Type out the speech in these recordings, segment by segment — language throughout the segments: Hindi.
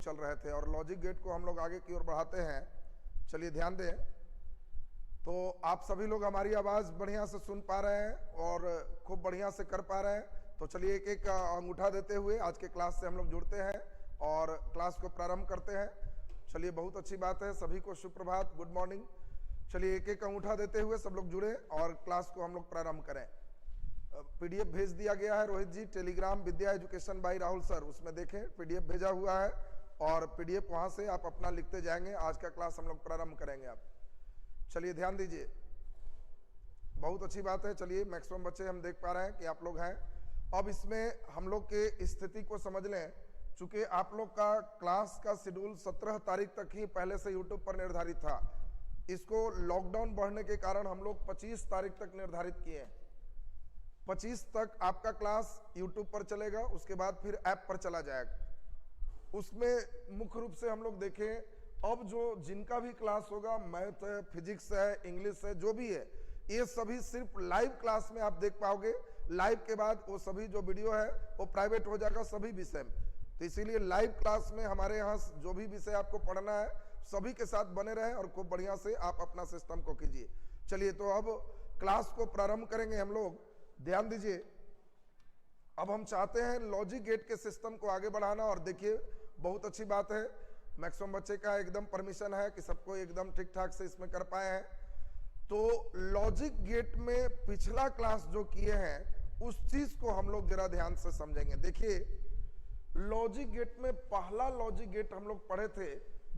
चल रहे थे और लॉजिक गेट को हम लोग आगे की ओर बढ़ाते हैं। चलिए ध्यान दें, तो आप सभी लोग हमारी आवाज बढ़िया से सुन पा रहे हैं और खूब बढ़िया से कर पा रहे हैं। तो चलिए एक एक अंगूठा देते हुए आज के क्लास से हम लोग जुड़ते हैं और क्लास को प्रारंभ करते हैं। चलिए बहुत अच्छी बात है, सभी को सुप्रभात, गुड मॉर्निंग। चलिए एक एक अंगूठा देते हुए सब लोग जुड़े और क्लास को हम लोग प्रारंभ करें। पीडीएफ भेज दिया गया है Rohit ji, telegram Vidya education by Rahul sir, उसमें देखें पीडीएफ भेजा हुआ है और पीडीएफ वहां से आप अपना लिखते जाएंगे। आज का क्लास हम लोग प्रारंभ करेंगे। आप चलिए ध्यान दीजिए, बहुत अच्छी बात है। चलिए मैक्सिमम बच्चे हम देख पा रहे हैं कि आप लोग हैं। अब इसमें हम लोग के स्थिति को समझ लें। चूंकि आप लोग का क्लास का शेड्यूल 17 तारीख तक ही पहले से यूट्यूब पर निर्धारित था, इसको लॉकडाउन बढ़ने के कारण हम लोग 25 तारीख तक निर्धारित किए। 25 तक आपका क्लास यूट्यूब पर चलेगा, उसके बाद फिर ऐप पर चला जाएगा। उसमें मुख्य रूप से हम लोग देखें, अब जो जिनका भी क्लास होगा, मैथ है, फिजिक्स है, इंग्लिश है, जो भी है, ये सभी सिर्फ लाइव क्लास में आप देख पाओगे। लाइव के बाद वो सभी जो वीडियो है वो प्राइवेट हो जाएगा सभी विषय में। तो इसीलिए लाइव क्लास में हमारे यहाँ जो भी विषय आपको पढ़ना है सभी के साथ बने रहें और खूब बढ़िया से आप अपना सिस्टम को कीजिए। चलिए तो अब क्लास को प्रारंभ करेंगे हम लोग। ध्यान दीजिए, अब हम चाहते हैं लॉजिक गेट के सिस्टम को आगे बढ़ाना और देखिए बहुत अच्छी बात है, मैक्सिमम बच्चे का एकदम परमिशन है कि सबको एकदम ठीक ठाक से इसमें कर पाए हैं। तो लॉजिक गेट में पिछला क्लास जो किए हैं उस चीज को हम लोग जरा ध्यान से समझेंगे। देखिए लॉजिक गेट में पहला लॉजिक गेट हम लोग पढ़े थे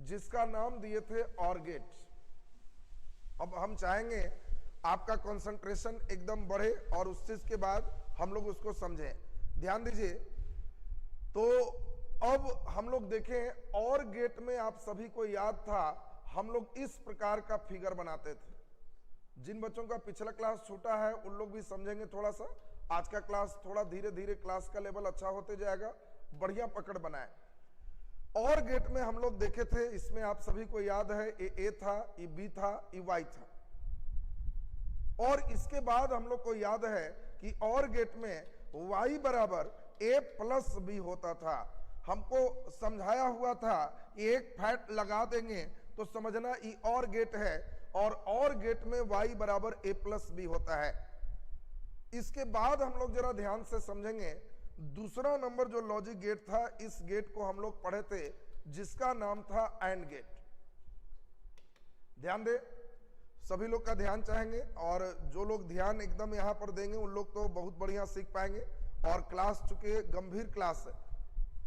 जिसका नाम दिए थे और गेट। अब हम चाहेंगे आपका कंसंट्रेशन एकदम बढ़े और उस चीज के बाद हम लोग उसको समझें। ध्यान दीजिए, तो अब हम लोग देखें और गेट में आप सभी को याद था हम लोग इस प्रकार का फिगर बनाते थे। जिन बच्चों का पिछला क्लास छोटा है उन लोग भी समझेंगे थोड़ा सा। आज का क्लास थोड़ा धीरे धीरे क्लास का लेवल अच्छा होते जाएगा, बढ़िया पकड़ बनाए। और गेट में हम लोग देखे थे, इसमें आप सभी को याद है ये ए था, ये बी था, ये वाई था। और इसके बाद हम लोग को याद है कि और गेट में y बराबर a प्लस बी होता था। हमको समझाया हुआ था एक फैट लगा देंगे तो समझना ये और गेट है और गेट में y बराबर a प्लस बी होता है। इसके बाद हम लोग जरा ध्यान से समझेंगे, दूसरा नंबर जो लॉजिक गेट था, इस गेट को हम लोग पढ़े थे जिसका नाम था एंड गेट। ध्यान दे, सभी लोग का ध्यान चाहेंगे और जो लोग ध्यान एकदम यहां पर देंगे उन लोग तो बहुत बढ़िया सीख पाएंगे। और क्लास चूंकि गंभीर क्लास है,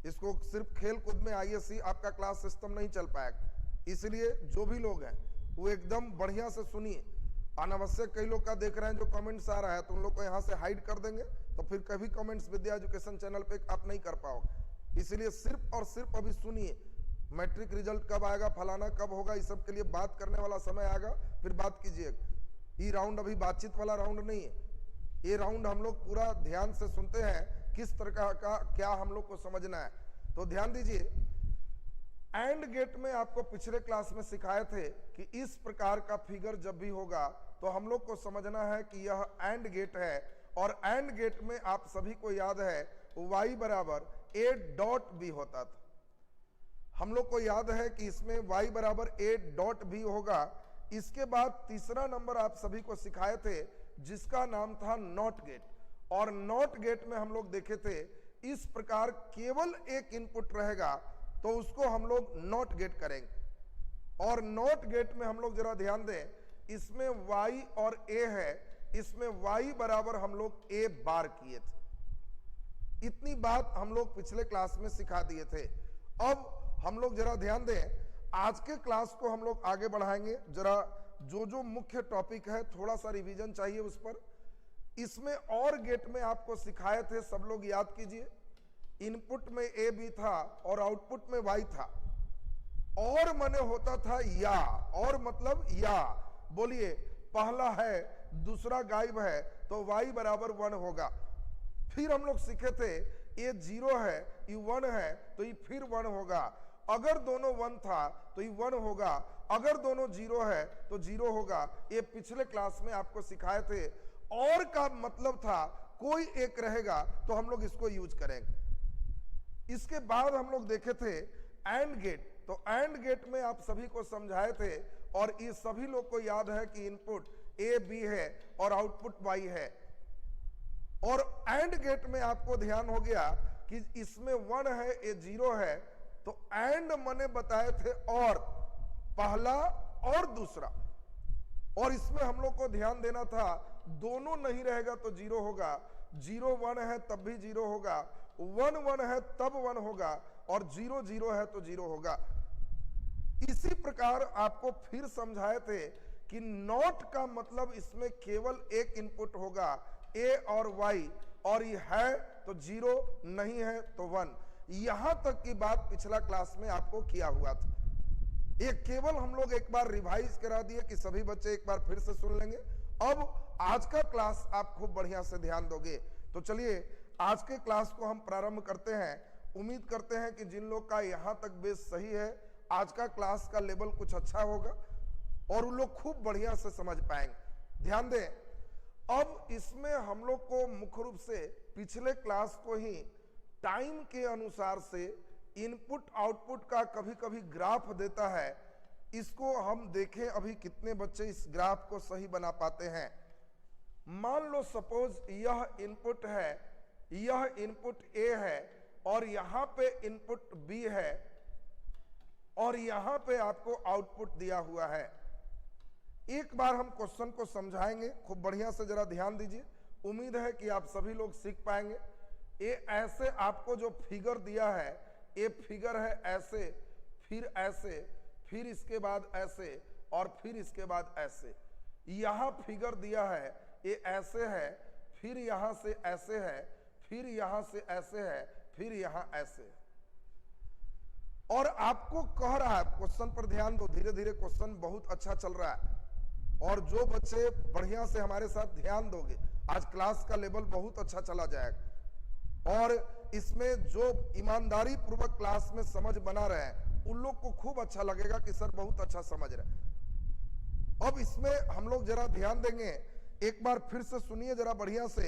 इसको सिर्फ खेल कूद में आईएससी आपका क्लास सिस्टम नहीं चल पाएगा। इसलिए जो भी लोग हैं वो एकदम बढ़िया से सुनिए। अनावश्यक कई लोग का देख रहे हैं जो कमेंट्स आ रहा है, तो उन लोग को यहाँ से हाइड कर देंगे, तो फिर कभी कमेंट्स विद्या एजुकेशन चैनल पे आप नहीं कर पाओगे। इसलिए सिर्फ और सिर्फ अभी सुनिए। मैट्रिक रिजल्ट कब आएगा, फलाना कब होगा, इस सब के लिए बात करने वाला समय आएगा, फिर बात कीजिए। ये राउंड अभी बातचीत वाला राउंड नहीं है। ये राउंड हम लोग पूरा ध्यान से सुनते हैं किस तरह का क्या हम लोग को समझना है। तो ध्यान दीजिए, एंड गेट में आपको पिछले क्लास में सिखाए थे कि इस प्रकार का फिगर जब भी होगा तो हम लोग को समझना है कि यह एंड गेट है। और एंड गेट में आप सभी को याद है y बराबर a डॉट b होता था। हम लोग को याद है कि इसमें y बराबर a डॉट b होगा। इसके बाद तीसरा नंबर आप सभी को सिखाए थे जिसका नाम था नॉट गेट। और नॉट गेट में हम लोग देखे थे इस प्रकार केवल एक इनपुट रहेगा तो उसको हम लोग नॉट गेट करेंगे। और नॉट गेट में हम लोग जरा ध्यान दें, इसमें y और a है, इसमें y बराबर हम लोग a बार किए थे। इतनी बात हम लोग पिछले क्लास में सिखा दिए थे। अब हम लोग जरा ध्यान दें, आज के क्लास को हम लोग आगे बढ़ाएंगे। जरा जो जो मुख्य टॉपिक है थोड़ा सा रिवीजन चाहिए उस पर। इसमें और गेट में आपको सिखाए थे, सब लोग याद कीजिए। इनपुट में ए बी था और आउटपुट में वाई था। और मने होता था या, और मतलब या। बोलिए, पहला है दूसरा गायब है तो y बराबर 1 होगा। फिर हम लोग सीखे थे ये 0 है, ये 1 है तो ये फिर 1 होगा। अगर दोनों 1 था तो ये 1 होगा, अगर दोनों 0 है तो 0 होगा। ये पिछले क्लास में आपको सिखाए थे। और का मतलब था कोई एक रहेगा तो हम लोग इसको यूज करेंगे। इसके बाद हम लोग देखे थे एंड गेट। तो एंड गेट में आप सभी को समझाए थे और ये सभी लोग को याद है कि इनपुट ए बी है और आउटपुट वाई है। और एंड गेट में आपको ध्यान हो गया कि इसमें 1 है, ये 0 है। तो एंड मैंने बताए थे और पहला और दूसरा, और इसमें हम लोग को ध्यान देना था दोनों नहीं रहेगा तो 0 होगा, 0 1 है तब भी 0 होगा, 1 1 है तब 1 होगा, और 0 0 है तो 0 होगा। इसी प्रकार आपको फिर समझाए थे कि नॉट का मतलब इसमें केवल एक इनपुट होगा, ए और वाई, और ये है तो 0, नहीं है तो 1। यहां तक की बात पिछला क्लास में आपको किया हुआ था। ये केवल हम लोग एक बार रिवाइज करा दिए कि सभी बच्चे एक बार फिर से सुन लेंगे। अब आज का क्लास आप खूब बढ़िया से ध्यान दोगे। तो चलिए आज के क्लास को हम प्रारंभ करते हैं। उम्मीद करते हैं कि जिन लोग का यहां तक बेस सही है, आज का क्लास का लेवल कुछ अच्छा होगा और उन लोग खूब बढ़िया से समझ पाएंगे। ध्यान दें, अब इसमें हम लोग को मुख्य रूप से पिछले क्लास को ही टाइम के अनुसार से इनपुट आउटपुट का कभी कभी ग्राफ देता है। इसको हम देखें अभी कितने बच्चे इस ग्राफ को सही बना पाते हैं। मान लो सपोज यह इनपुट है, यह इनपुट ए है और यहां पे इनपुट बी है और यहां पे आपको आउटपुट दिया हुआ है। एक बार हम क्वेश्चन को समझाएंगे, खूब बढ़िया से जरा ध्यान दीजिए। उम्मीद है कि आप सभी लोग सीख पाएंगे। ये ऐसे आपको जो फिगर दिया है, ये फिगर है ऐसे, फिर ऐसे, फिर इसके बाद ऐसे और फिर इसके बाद ऐसे। यहां फिगर दिया है, ये ऐसे है, फिर यहां से ऐसे है, फिर यहां से ऐसे है, फिर यहां ऐसे है। और आपको कह रहा है, क्वेश्चन पर ध्यान दो, धीरे धीरे क्वेश्चन बहुत अच्छा चल रहा है और जो बच्चे बढ़िया से हमारे साथ ध्यान दोगे, आज क्लास का लेवल बहुत अच्छा चला जाएगा। और इसमें जो ईमानदारी पूर्वक क्लास में समझ बना रहे हैं उन लोग को खूब अच्छा लगेगा कि सर बहुत अच्छा समझ रहे हैं। अब इसमें हम लोग जरा ध्यान देंगे, एक बार फिर से सुनिए जरा बढ़िया से।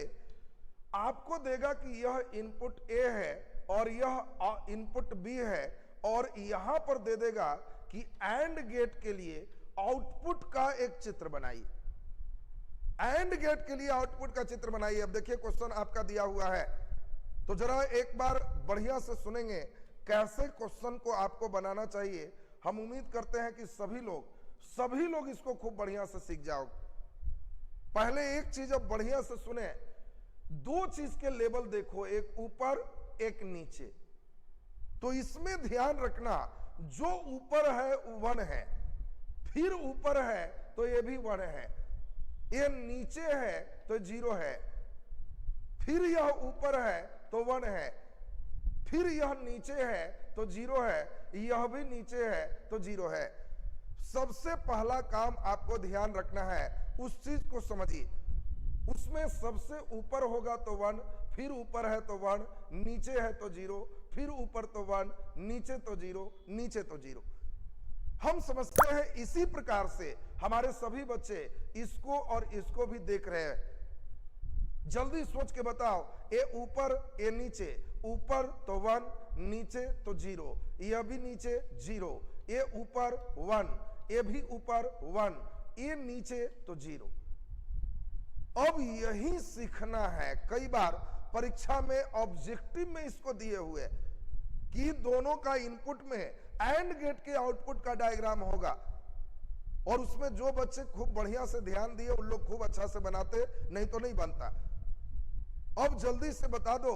आपको देगा कि यह इनपुट ए है और यह इनपुट बी है, और यहां पर दे देगा कि एंड गेट के लिए आउटपुट का एक चित्र बनाइए। एंड गेट के लिए आउटपुट का चित्र बनाइए। अब देखिए क्वेश्चन आपका दिया हुआ है, तो जरा एक बार बढ़िया से सुनेंगे कैसे क्वेश्चन को आपको बनाना चाहिए। हम उम्मीद करते हैं कि सभी लोग इसको खूब बढ़िया से सीख जाओगे। पहले एक चीज अब बढ़िया से सुने, दो चीज के लेवल देखो, एक ऊपर एक नीचे। तो इसमें ध्यान रखना, जो ऊपर है वो 1 है, फिर ऊपर है तो ये भी 1 है, ये नीचे है तो 0 है, फिर यह ऊपर है तो 1 है, फिर यह नीचे है तो 0 है, यह भी नीचे है तो 0 है। सबसे पहला काम आपको ध्यान रखना है, उस चीज को समझिए। उसमें सबसे ऊपर होगा तो 1, फिर ऊपर है तो 1, नीचे है तो 0, फिर ऊपर तो 1, नीचे तो 0, नीचे तो 0। हम समझते हैं इसी प्रकार से हमारे सभी बच्चे इसको और इसको भी देख रहे हैं। जल्दी सोच के बताओ, ए ऊपर ए नीचे, ऊपर तो 1, नीचे तो 0, यह भी नीचे 0, ये ऊपर 1, ये भी ऊपर 1, ये नीचे तो 0। अब यही सीखना है। कई बार परीक्षा में ऑब्जेक्टिव में इसको दिए हुए कि दोनों का इनपुट में एंड गेट के आउटपुट का डायग्राम होगा, और उसमें जो बच्चे खूब बढ़िया से ध्यान दिए उन लोग खूब अच्छा से बनाते, नहीं तो नहीं बनता। अब जल्दी से बता दो,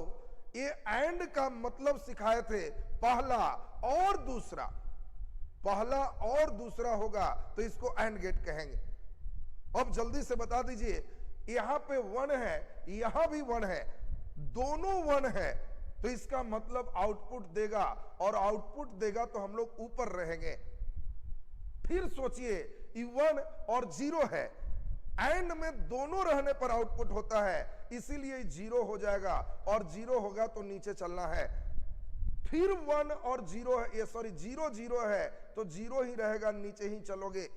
ये एंड का मतलब सिखाए थे पहला और दूसरा। पहला और दूसरा होगा तो इसको एंड गेट कहेंगे। अब जल्दी से बता दीजिए, यहां पे 1 है, यहां भी 1 है, दोनों 1 है, तो इसका मतलब आउटपुट देगा, और आउटपुट देगा तो हम लोग ऊपर रहेंगे। फिर सोचिए, ये 1 और 0 है, एंड में दोनों रहने पर आउटपुट होता है, इसीलिए 0 हो जाएगा, और 0 होगा तो नीचे चलना है। फिर 1 और 0 है, ये सॉरी 0 0 है तो 0 ही रहेगा, नीचे ही चलोगे।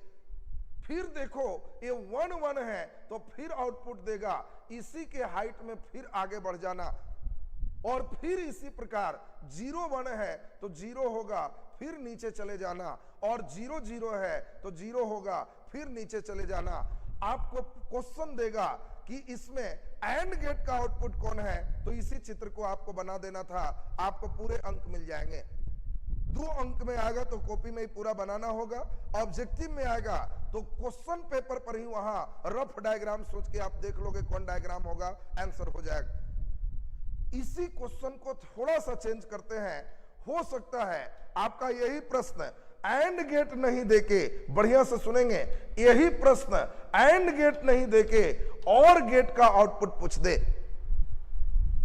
फिर देखो ये 1 1 है तो फिर आउटपुट देगा, इसी के हाइट में फिर आगे बढ़ जाना। और फिर इसी प्रकार 0 1 है तो 0 होगा, फिर नीचे चले जाना, और 0 0 है तो 0 होगा, फिर नीचे चले जाना। आपको क्वेश्चन देगा कि इसमें एंड गेट का आउटपुट कौन है, तो इसी चित्र को आपको बना देना था, आपको पूरे अंक मिल जाएंगे। 2 अंक में आएगा तो कॉपी में ही पूरा बनाना होगा, ऑब्जेक्टिव में आएगा तो क्वेश्चन पेपर पर ही वहां रफ डायग्राम सोच के आप देख लोगे कौन डायग्राम होगा, आंसर हो जाएगा। इसी क्वेश्चन को थोड़ा सा चेंज करते हैं, हो सकता है आपका यही प्रश्न एंड गेट नहीं देके, बढ़िया से सुनेंगे, यही प्रश्न एंड गेट नहीं देके और गेट का आउटपुट पूछ दे।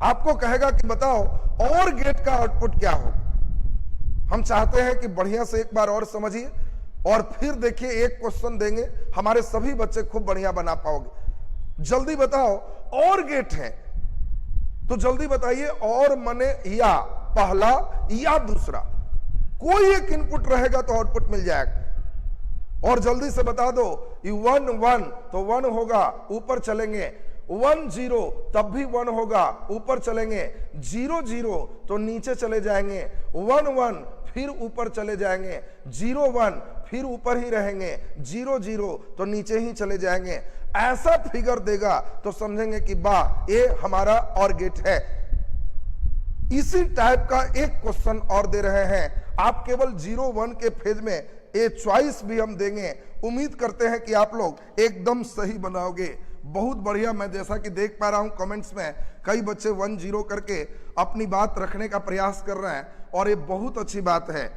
आपको कहेगा कि बताओ और गेट का आउटपुट क्या होगा। हम चाहते हैं कि बढ़िया से एक बार और समझिए और फिर देखिए, एक क्वेश्चन देंगे, हमारे सभी बच्चे खूब बढ़िया बना पाओगे। जल्दी बताओ, और गेट है तो जल्दी बताइए, और मने या पहला या दूसरा, कोई एक इनपुट रहेगा तो आउटपुट मिल जाएगा। और जल्दी से बता दो, 1 1 तो 1 होगा, ऊपर चलेंगे, 1 0 तब भी 1 होगा, ऊपर चलेंगे, 0 0 तो नीचे चले जाएंगे, 1 1 फिर ऊपर चले जाएंगे, 0 1 फिर ऊपर ही रहेंगे, 0 0 तो नीचे ही चले जाएंगे। ऐसा फिगर देगा तो समझेंगे कि वाह, ये हमारा और गेट है। इसी टाइप का एक क्वेश्चन और दे रहे हैं, आप केवल 0 1 के फेज में ये चॉइस भी हम देंगे। उम्मीद करते हैं कि आप लोग एकदम सही बनाओगे। बहुत बढ़िया, मैं जैसा कि देख पा रहा हूं कमेंट्स में कई बच्चे 1 0 करके अपनी बात रखने का प्रयास कर रहे हैं और ये बहुत अच्छी बात है।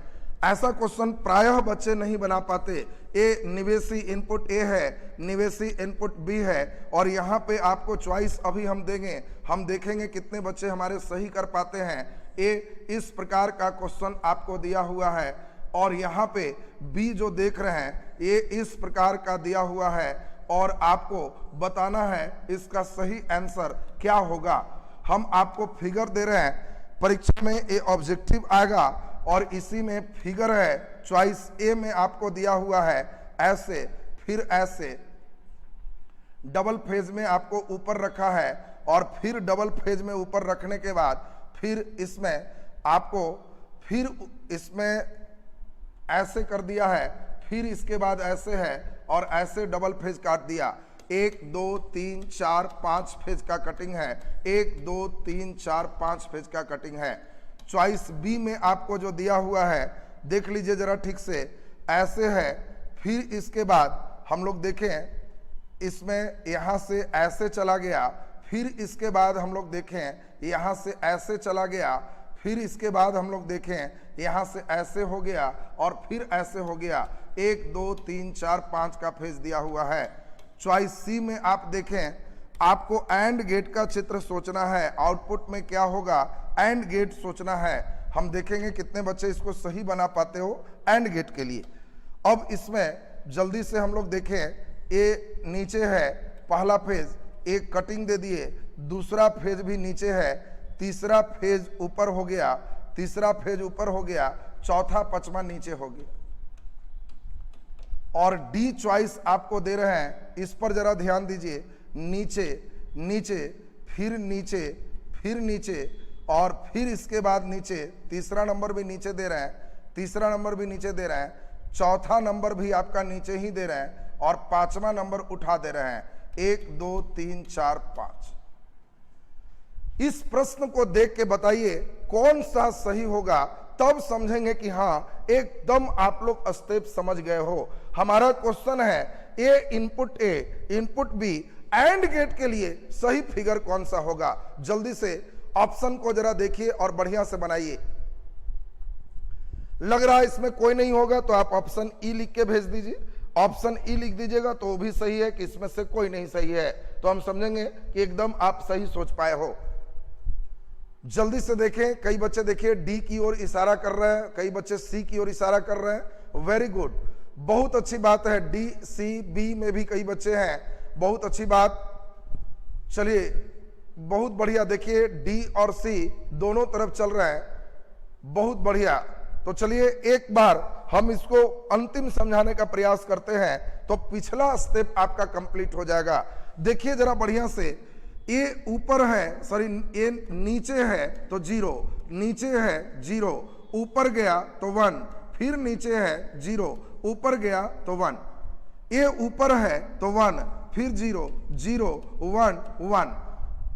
ऐसा क्वेश्चन प्रायः बच्चे नहीं बना पाते। ए निवेशी इनपुट ए है, निवेशी इनपुट बी है, और यहाँ पे आपको चॉइस अभी हम देंगे, हम देखेंगे कितने बच्चे हमारे सही कर पाते हैं। ए इस प्रकार का क्वेश्चन आपको दिया हुआ है और यहाँ पे बी जो देख रहे हैं ये इस प्रकार का दिया हुआ है और आपको बताना है इसका सही आंसर क्या होगा। हम आपको फिगर दे रहे हैं, परीक्षा में ये ऑब्जेक्टिव आएगा और इसी में फिगर है, चॉइस ए में आपको दिया हुआ है ऐसे, फिर ऐसे, डबल फेज में आपको ऊपर रखा है और फिर डबल फेज में ऊपर रखने के बाद फिर इसमें आपको फिर इसमें ऐसे कर दिया है, फिर इसके बाद ऐसे है और ऐसे डबल फेज काट दिया। 1 2 3 4 5 फेज का कटिंग है, 1 2 3 4 5 फेज का कटिंग है। चॉइस बी में आपको जो दिया हुआ है देख लीजिए जरा ठीक से, ऐसे है, फिर इसके बाद हम लोग देखें इसमें यहाँ से ऐसे चला गया, फिर इसके बाद हम लोग देखें यहाँ से ऐसे चला गया, फिर इसके बाद हम लोग देखें यहाँ से ऐसे हो गया और फिर ऐसे हो गया। 1 2 3 4 5 का फेज दिया हुआ है। चॉइस सी में आप देखें, आपको एंड गेट का चित्र सोचना है, आउटपुट में क्या होगा एंड गेट सोचना है। हम देखेंगे कितने बच्चे इसको सही बना पाते हो एंड गेट के लिए। अब इसमें जल्दी से हम लोग देखें, ये नीचे है पहला फेज, एक कटिंग दे दिए, दूसरा फेज भी नीचे है, तीसरा फेज ऊपर हो गया, तीसरा फेज ऊपर हो गया, चौथा पांचवा नीचे हो गया। और डी चॉइस आपको दे रहे हैं, इस पर जरा ध्यान दीजिए, नीचे नीचे फिर नीचे फिर नीचे और फिर इसके बाद नीचे, तीसरा नंबर भी नीचे दे रहे हैं, तीसरा नंबर भी नीचे दे रहे हैं, चौथा नंबर भी आपका नीचे ही दे रहे हैं और पांचवा नंबर उठा दे रहे हैं। 1 2 3 4 5। इस प्रश्न को देख के बताइए कौन सा सही होगा, तब समझेंगे कि हाँ एकदम आप लोग स्टेप समझ गए हो। हमारा क्वेश्चन है ए इनपुट बी एंड गेट के लिए सही फिगर कौन सा होगा। जल्दी से ऑप्शन को जरा देखिए और बढ़िया से बनाइए। लग रहा है इसमें कोई नहीं होगा तो आप ऑप्शन ई लिख के भेज दीजिए। ऑप्शन ई लिख दीजिएगा तो वो भी सही है कि इसमें से कोई नहीं सही है, तो हम समझेंगे कि एकदम आप सही सोच पाए हो। जल्दी से देखें, कई बच्चे देखिए डी की ओर इशारा कर रहे हैं, कई बच्चे सी की ओर इशारा कर रहे हैं। वेरी गुड, बहुत अच्छी बात है। डी सी बी में भी कई बच्चे हैं, बहुत अच्छी बात। चलिए बहुत बढ़िया, देखिए डी और सी दोनों तरफ चल रहे हैं, बहुत बढ़िया। तो चलिए एक बार हम इसको अंतिम समझाने का प्रयास करते हैं तो पिछला स्टेप आपका कंप्लीट हो जाएगा। देखिए जरा बढ़िया से, ए ऊपर है, सॉरी ए नीचे है तो 0, नीचे है 0, ऊपर गया तो 1, फिर नीचे है 0, ऊपर गया तो 1, ए ऊपर है तो 1, फिर 0, 0, 1, 1।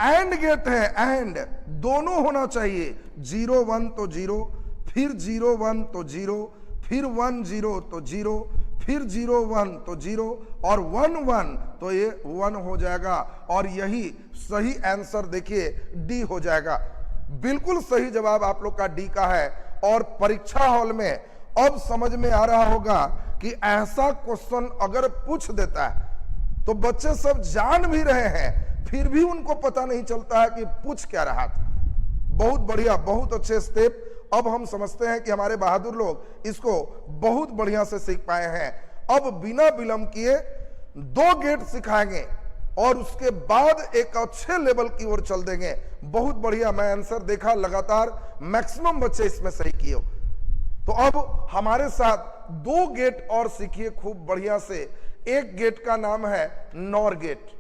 एंड गेट है, एंड दोनों होना चाहिए, 0 1 तो 0, फिर 0 1 तो 0, फिर 1 0 तो 0, फिर 0 1 तो 0 और 1 1 तो ये 1 हो जाएगा। और यही सही आंसर देखिए डी हो जाएगा। बिल्कुल सही जवाब आप लोग का डी का है। और परीक्षा हॉल में अब समझ में आ रहा होगा कि ऐसा क्वेश्चन अगर पूछ देता है तो बच्चे सब जान भी रहे हैं, फिर भी उनको पता नहीं चलता है कि पूछ क्या रहा था। बहुत बढ़िया, बहुत अच्छे स्टेप। अब हम समझते हैं कि हमारे बहादुर लोग इसको बहुत बढ़िया से सीख पाए हैं। अब बिना विलंब किए 2 गेट सिखाएंगे और उसके बाद एक अच्छे लेवल की ओर चल देंगे। बहुत बढ़िया, मैं आंसर देखा लगातार मैक्सिमम बच्चे इसमें सही किए। तो अब हमारे साथ 2 गेट और सीखिए खूब बढ़िया से। एक गेट का नाम है नॉर गेट।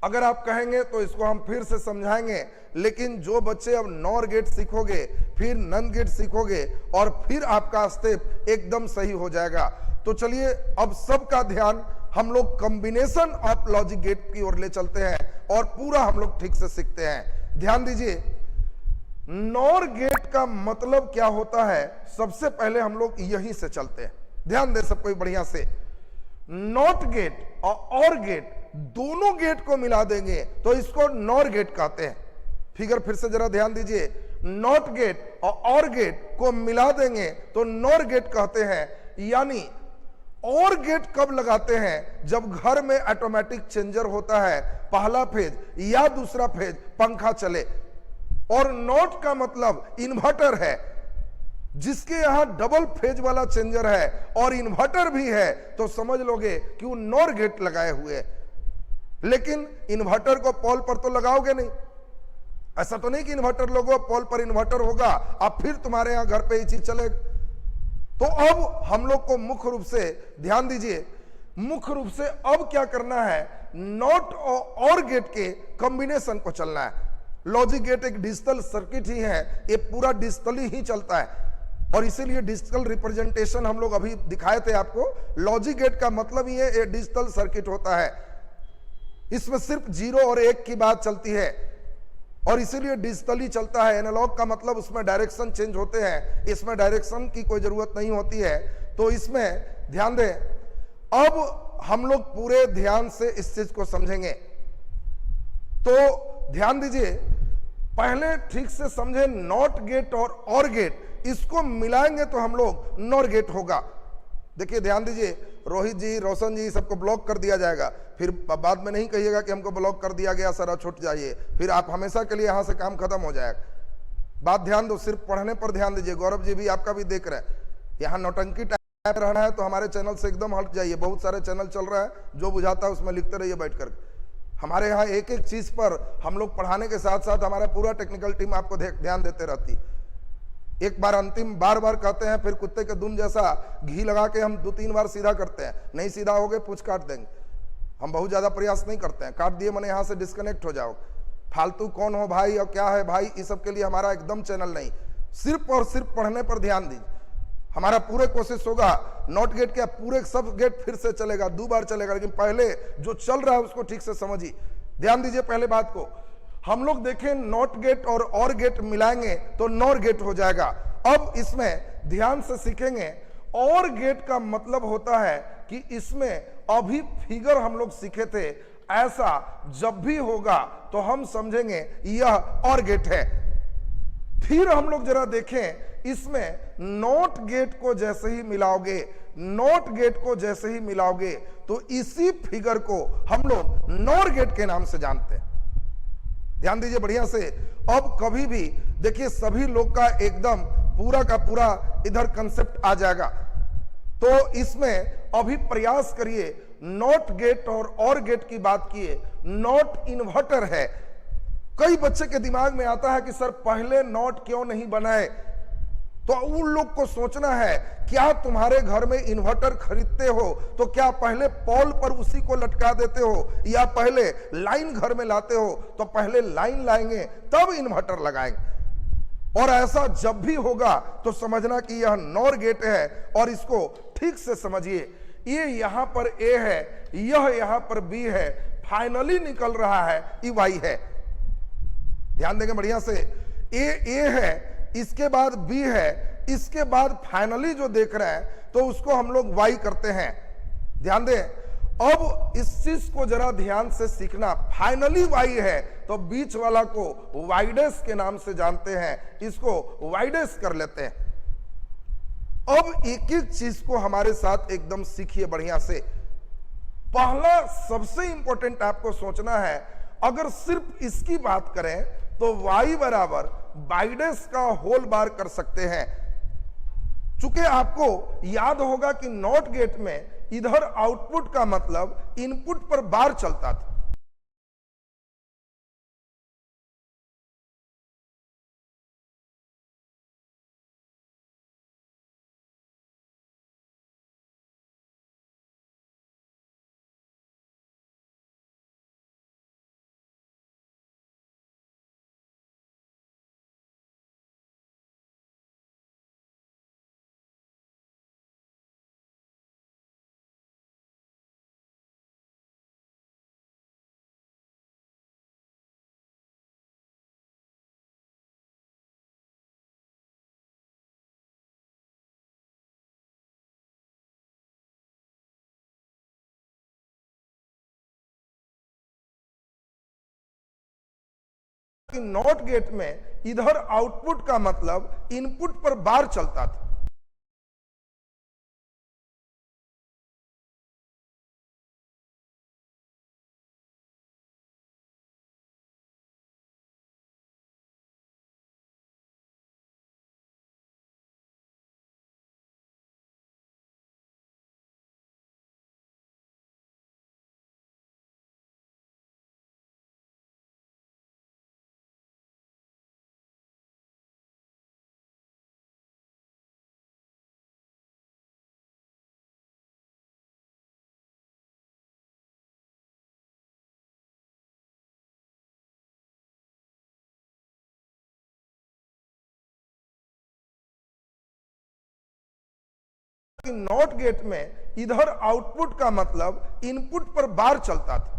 अगर आप कहेंगे तो इसको हम फिर से समझाएंगे, लेकिन जो बच्चे अब नॉर गेट सीखोगे, फिर नन गेट सीखोगे और फिर आपका स्टेप एकदम सही हो जाएगा। तो चलिए अब सबका ध्यान हम लोग कॉम्बिनेशन ऑफ लॉजिक गेट की ओर ले चलते हैं और पूरा हम लोग ठीक से सीखते हैं। ध्यान दीजिए, नॉर गेट का मतलब क्या होता है, सबसे पहले हम लोग यहीं से चलते हैं। ध्यान दे सब कोई बढ़िया से। नॉट गेट और गेट दोनों गेट को मिला देंगे तो इसको नॉर गेट कहते हैं। फिगर फिर से जरा ध्यान दीजिए, नॉट गेट और गेट को मिला देंगे तो नॉर गेट कहते हैं। यानी और गेट कब लगाते हैं, जब घर में ऑटोमेटिक चेंजर होता है, पहला फेज या दूसरा फेज पंखा चले। और नॉट का मतलब इन्वर्टर है, जिसके यहां डबल फेज वाला चेंजर है और इन्वर्टर भी है, तो समझ लोगे कि वो नॉर गेट लगाए हुए है। लेकिन इन्वर्टर को पोल पर तो लगाओगे नहीं। ऐसा तो नहीं कि इन्वर्टर लोगो पोल पर इन्वर्टर होगा अब फिर तुम्हारे यहां घर पे ये चीज चलेगा। तो अब हम लोग को मुख्य रूप से ध्यान दीजिए, मुख्य रूप से अब क्या करना है, नॉट और गेट के कॉम्बिनेशन को चलना है। लॉजिक गेट एक डिजिटल सर्किट ही है, ये पूरा डिजिटली ही चलता है और इसीलिए डिजिटल रिप्रेजेंटेशन हम लोग अभी दिखाए थे आपको। लॉजिक गेट का मतलब ये डिजिटल सर्किट होता है, इसमें सिर्फ 0 और 1 की बात चलती है और इसीलिए डिजिटली चलता है। एनालॉग का मतलब उसमें डायरेक्शन चेंज होते हैं, इसमें डायरेक्शन की कोई जरूरत नहीं होती है। तो इसमें ध्यान दें, अब हम लोग पूरे ध्यान से इस चीज को समझेंगे। तो ध्यान दीजिए, पहले ठीक से समझे नॉट गेट और गेट, इसको मिलाएंगे तो हम लोग नॉर गेट होगा। देखिए ध्यान दीजिए, रोहित जी, रोशन जी, सबको ब्लॉक कर दिया जाएगा। फिर बाद में नहीं कहिएगा कि हमको ब्लॉक कर दिया गया सर, छूट जाइए, फिर आप हमेशा के लिए यहां से काम खत्म हो जाएगा। बात ध्यान दो, सिर्फ पढ़ने पर ध्यान दीजिए। गौरव जी भी आपका भी देख रहे हैं, यहाँ नौटंकी टाइप रहना है तो हमारे चैनल से एकदम हट जाइए। बहुत सारे चैनल चल रहा है, जो बुझाता है उसमें लिखते रहिए बैठ कर। हमारे यहाँ एक एक चीज पर हम लोग पढ़ाने के साथ साथ हमारा पूरा टेक्निकल टीम आपको ध्यान देते रहती। एक बार अंतिम बार बार कहते हैं, फिर कुत्ते के दुम जैसा घी लगा के हम 2-3 बार सीधा करते हैं। नहीं सीधा हो गए पूछ काट देंगे। हम बहुत ज्यादा प्रयास नहीं करते हैं, काट दिए मैंने यहाँ से डिस्कनेक्ट हो जाओ। फालतू कौन हो भाई और क्या है भाई, इस सब के लिए हमारा एकदम चैनल नहीं। सिर्फ और सिर्फ पढ़ने पर ध्यान दीजिए। हमारा पूरे कोशिश होगा, नॉट गेट क्या पूरे सब गेट फिर से चलेगा, 2 बार चलेगा, लेकिन पहले जो चल रहा है उसको ठीक से समझिए। ध्यान दीजिए पहले बात को। हम लोग देखें नॉट गेट और गेट मिलाएंगे तो नॉर गेट हो जाएगा। अब इसमें ध्यान से सीखेंगे, और गेट का मतलब होता है कि इसमें अभी फिगर हम लोग सीखे थे, ऐसा जब भी होगा तो हम समझेंगे यह और गेट है। फिर हम लोग जरा देखें, इसमें नॉट गेट को जैसे ही मिलाओगे, नॉट गेट को जैसे ही मिलाओगे तो इसी फिगर को हम लोग नॉर गेट के नाम से जानते हैं। ध्यान दीजिए बढ़िया से। अब कभी भी देखिए सभी लोग का एकदम पूरा का पूरा इधर कंसेप्ट आ जाएगा। तो इसमें अभी प्रयास करिए, नॉट गेट और गेट की बात किए, नॉट इन्वर्टर है। कई बच्चे के दिमाग में आता है कि सर पहले नॉट क्यों नहीं बनाए, तो उन लोग को सोचना है, क्या तुम्हारे घर में इन्वर्टर खरीदते हो तो क्या पहले पोल पर उसी को लटका देते हो, या पहले लाइन घर में लाते हो तो पहले लाइन लाएंगे तब इन्वर्टर लगाएंगे। और ऐसा जब भी होगा तो समझना कि यह नॉर गेट है, और इसको ठीक से समझिए। ये यहां पर ए है, यह यहां पर बी है, फाइनली निकल रहा है ई वाई है। ध्यान देंगे बढ़िया से, ए है, इसके बाद बी है, इसके बाद फाइनली जो देख रहे हैं तो उसको हम लोग वाई करते हैं। ध्यान दें, अब इस चीज को जरा ध्यान से सीखना। फाइनली वाई है तो बीच वाला को वाइडेस के नाम से जानते हैं, इसको वाइडेस कर लेते हैं। अब एक एक चीज को हमारे साथ एकदम सीखिए बढ़िया से। पहला सबसे इंपॉर्टेंट आपको सोचना है, अगर सिर्फ इसकी बात करें तो y बराबर बाइडेस का होल बार कर सकते हैं। चूंकि आपको याद होगा कि नॉट गेट में इधर आउटपुट का मतलब इनपुट पर बार चलता था, कि नॉट गेट में इधर आउटपुट का मतलब इनपुट पर बार चलता था। कि नॉट गेट में इधर आउटपुट का मतलब इनपुट पर बार चलता था।